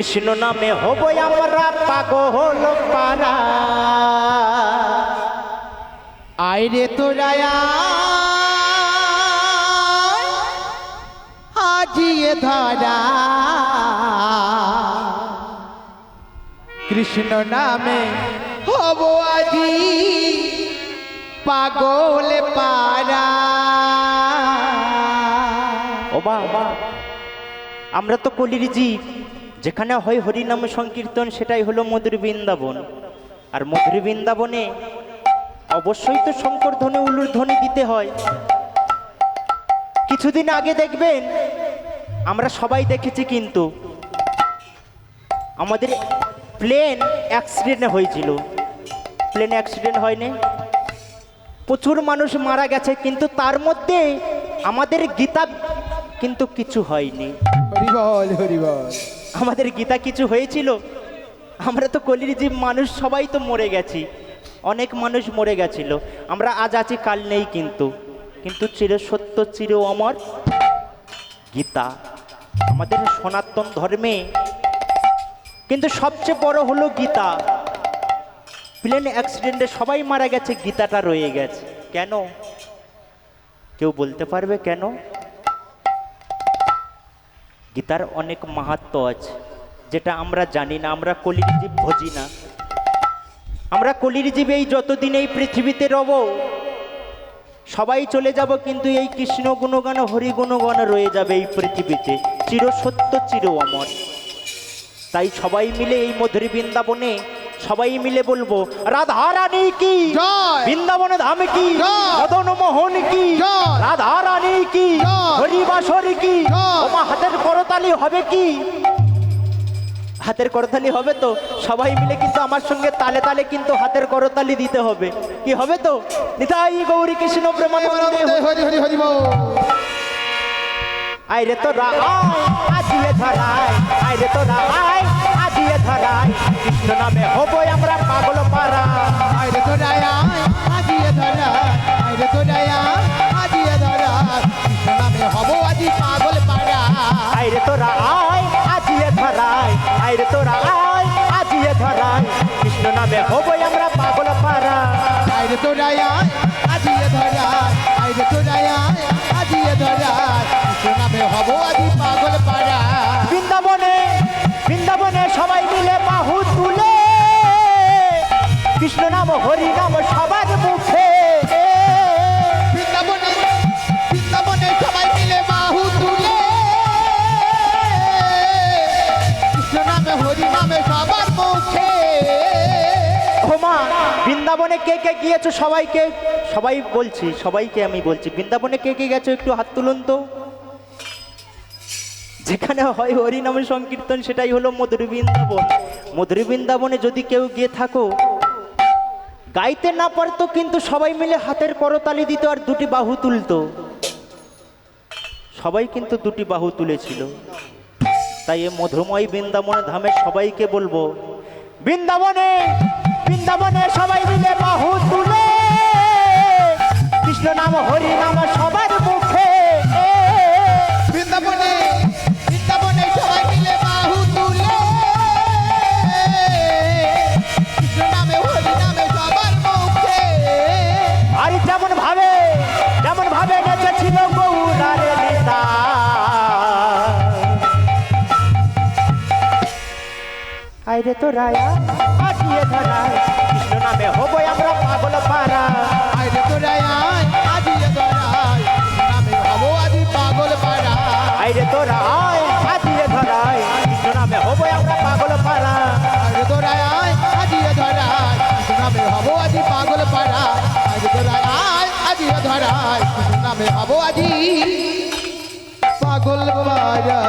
কৃষ্ণ নামে হব আমরা পাগল পারা। আইরে তোরায়া আজিয়ে ধরা কৃষ্ণ নামে হব আজি পাগল পারা। ও বাবা, আমরা তো কলির জীব, যেখানে হয় হরিনাম সংকীর্তন সেটাই হলো মধুর বৃন্দাবন। আর মধুর বৃন্দাবনে অবশ্যই তো শঙ্কর ধ্বনি উলুর ধ্বনি দিতে হয়। কিছুদিন আগে দেখবেন, আমরা সবাই দেখেছি, কিন্তু আমাদের প্লেন অ্যাক্সিডেন্ট হয়েছিল। প্লেন অ্যাক্সিডেন্ট হয়নি, প্রচুর মানুষ মারা গেছে, কিন্তু তার মধ্যে আমাদের গীতা কিন্তু কিছু হয়নি। হরিবল হরিবল। আমাদের গীতা কিছু হয়েছিল? আমরা তো কলির জীব মানুষ, সবাই তো মরে গেছি, অনেক মানুষ মরে গেছিল। আমরা আজ আছি কাল নেই, কিন্তু কিন্তু চির সত্য চির অমর গীতা আমাদের সনাতন ধর্মে কিন্তু সবচেয়ে বড় হলো গীতা। প্লেন অ্যাক্সিডেন্টে সবাই মারা গেছে, গীতাটা রয়ে গেছে কেন? কেউ বলতে পারবে কেন? গীতার অনেক মাহাত্ম্য আছে, যেটা আমরা জানি না। আমরা কলির জীব ভজি না। আমরা কলির জীব, এই যতদিন এই পৃথিবীতে রব, সবাই চলে যাব, কিন্তু এই কৃষ্ণ গুণগান হরি গুণগান রয়ে যাবে এই পৃথিবীতে, চির সত্য চির অমর। তাই সবাই মিলে এই মধুর বৃন্দাবনে সবাই মিলে বলবো, রাধা রানী কি জয়, বৃন্দাবন ধাম কি জয়, মদন মোহন কি জয়, রাধা রানী কি জয়, হরিবাসর কি। জয়। ওমা, হাতের করতালি হবে কি? হাতের করতালি হবে তো? সবাই মিলে কিন্তু আমার সঙ্গে তালে তালে কিন্তু হাতের করতালি দিতে হবে। কি হবে তো? নিতাই গৌরী কৃষ্ণ প্রেমানন্দে হরি হরি হরি বল। আইরে তো রায় আজিয়ে ধরায়, আইরে তো রায় আজিয়ে ধরায়, কৃষ্ণ নামে হবো আমরা পাগল পারা। আইরে তোরায়া আজিয়ে ধরা, আইরে তোরায়া আজিয়ে ধরা কৃষ্ণ নামে হব আজি পাগল পারা। আইরে তো রায় আজিয়ে ধরায়, আইরে তো রায় আজিয়ে ধরায়, কৃষ্ণ নামে হবো আমরা পাগল পারা। আইরে তোরায়া আজিয়ে ধরা, আইরে তোরায়া আজিয়ে ধরা কৃষ্ণ নামে হব আজি পাগল পারা। বৃন্দাবনে বৃন্দাবনে সবাই মিলে বাহু তুলে, কৃষ্ণ নাম হরি নাম সবার মুখে। বৃন্দাবনে বৃন্দাবনে সবাই মিলে বাহু তুলে, কৃষ্ণ নামে হরি নামে সবার মুখে। হোমা, বৃন্দাবনে কে কে গিয়েছো? সবাইকে, সবাই বলছি, সবাইকে আমি বলছি, বৃন্দাবনে কে কে গেছো একটু হাত তুলুন তো। যেখানে হয় হরিনাম সংকীর্তন সেটাই হলো মধুর বৃন্দাবন। মধুর বৃন্দাবনে যদি কেউ গিয়ে থাকো, গাইতে না পারতো, কিন্তু সবাই মিলে হাতের করতালি দিত আর দুটি বাহু তুলতো। সবাই কিন্তু দুটি বাহু তুলেছিল। তাই এ মধুময় বৃন্দাবন ধামে সবাইকে বলবো, বৃন্দাবনে বৃন্দাবনে সবাই মিলে বাহু তুলে, কৃষ্ণ নাম হরি নাম সবার মুখে। বৃন্দাবনে বৃন্দাবনে সবাই মিলে বাহু তুলে, কৃষ্ণ নামে হরি নামে সবার মুখে। আর যেমন ভাবে নেচেছিল গৌরারে নেতা, আইরে তো রায়া আজিয়ে ধরায়, কৃষ্ণ নামে হবো আমরা পাগল পারা। আইরে তোরায়া আজিয়ে ধরা, কৃষ্ণ নামে হব আজি পাগল পারা। আইরে তো রায় আজিয়ে ধরায়, কৃষ্ণ নামে হবো আমরা পাগল পারা। আইরে তোরায়া আজিয়ে ধরা, কৃষ্ণ নামে হব আজি পাগল পারা। আইরে তোরায়া আজিয়ে ধরা, কৃষ্ণ নামে হব আজি পাগল পারা।